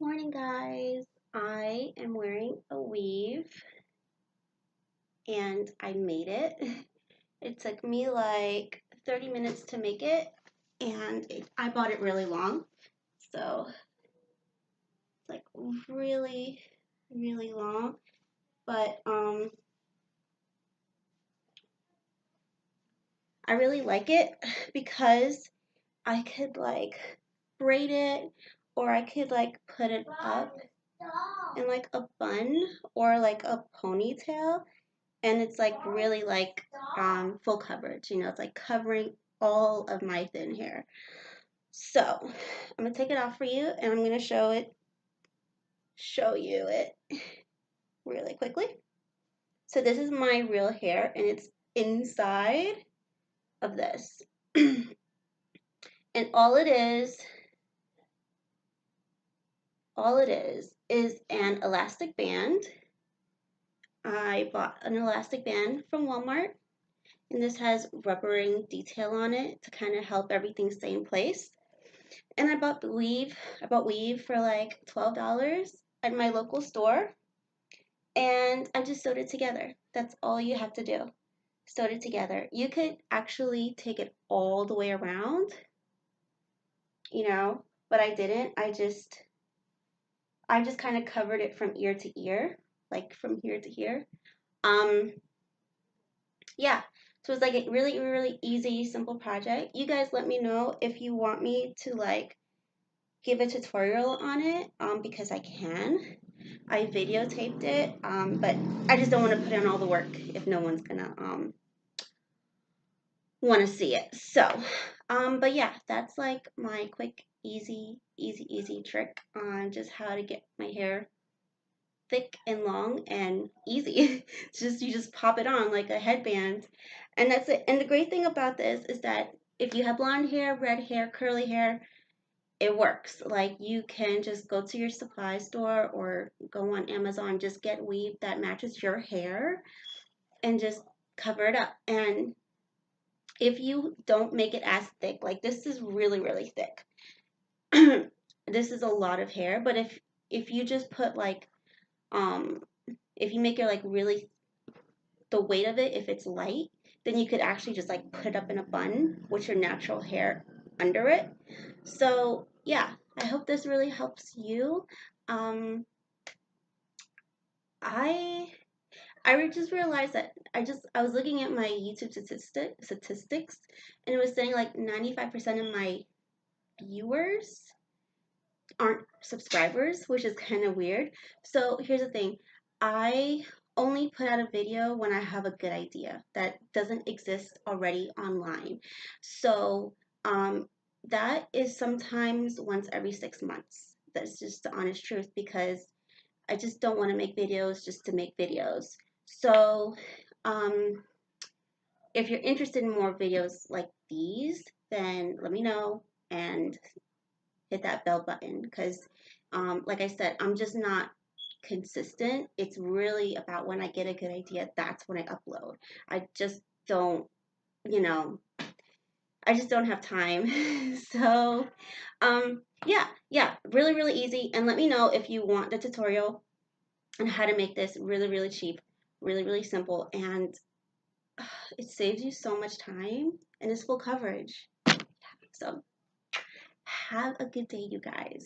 Morning, guys. I am wearing a weave and I made it. It took me like 30 minutes to make it, and I bought it really long. So it's like really, really long. But I really like it because I could like braid it, or I could like put it up in like a bun or like a ponytail, and it's like really like full coverage, it's like covering all of my thin hair. So I'm gonna take it off for you, and I'm gonna show you it really quickly. So this is my real hair, and it's inside of this. And all it is an elastic band. I bought an elastic band from Walmart, and this has rubbering detail on it to kind of help everything stay in place. And I bought weave. For like $12 at my local store, and I just sewed it together. That's all you have to do. Sewed it together. You could actually take it all the way around, but I didn't. I just kind of covered it from ear to ear, like from here to here. Yeah. So it's like a really, really easy, simple project. You guys let me know if you want me to like give a tutorial on it, because I can. I videotaped it, but I just don't want to put in all the work if no one's gonna want to see it. So, but yeah, that's like my quick, easy trick on just how to get my hair thick and long and easy. It's just, you just pop it on like a headband, and that's it. And the great thing about this is that if you have blonde hair, red hair, curly hair, it works. Like, you can just go to your supply store or go on Amazon, just get weave that matches your hair and just cover it up. And if you don't make it as thick, like this is really, really thick. This is a lot of hair, but if you just put like if you make it like really, the weight of it, if it's light, then you could actually just like put it up in a bun with your natural hair under it. So yeah, I hope this really helps you. I just realized that I was looking at my YouTube statistics, and it was saying like 95% of my viewers aren't subscribers, which is kind of weird. So here's the thing. I only put out a video when I have a good idea that doesn't exist already online. So that is sometimes once every 6 months. That's just the honest truth, because I just don't want to make videos just to make videos. So if you're interested in more videos like these, then let me know and hit that bell button, because like I said, I'm just not consistent. It's really about when I get a good idea, that's when I upload. I just don't, I just don't have time. So yeah, really, really easy. And let me know if you want the tutorial on how to make this really, really cheap, really, really simple, and it saves you so much time, and it's full coverage. So have a good day, you guys.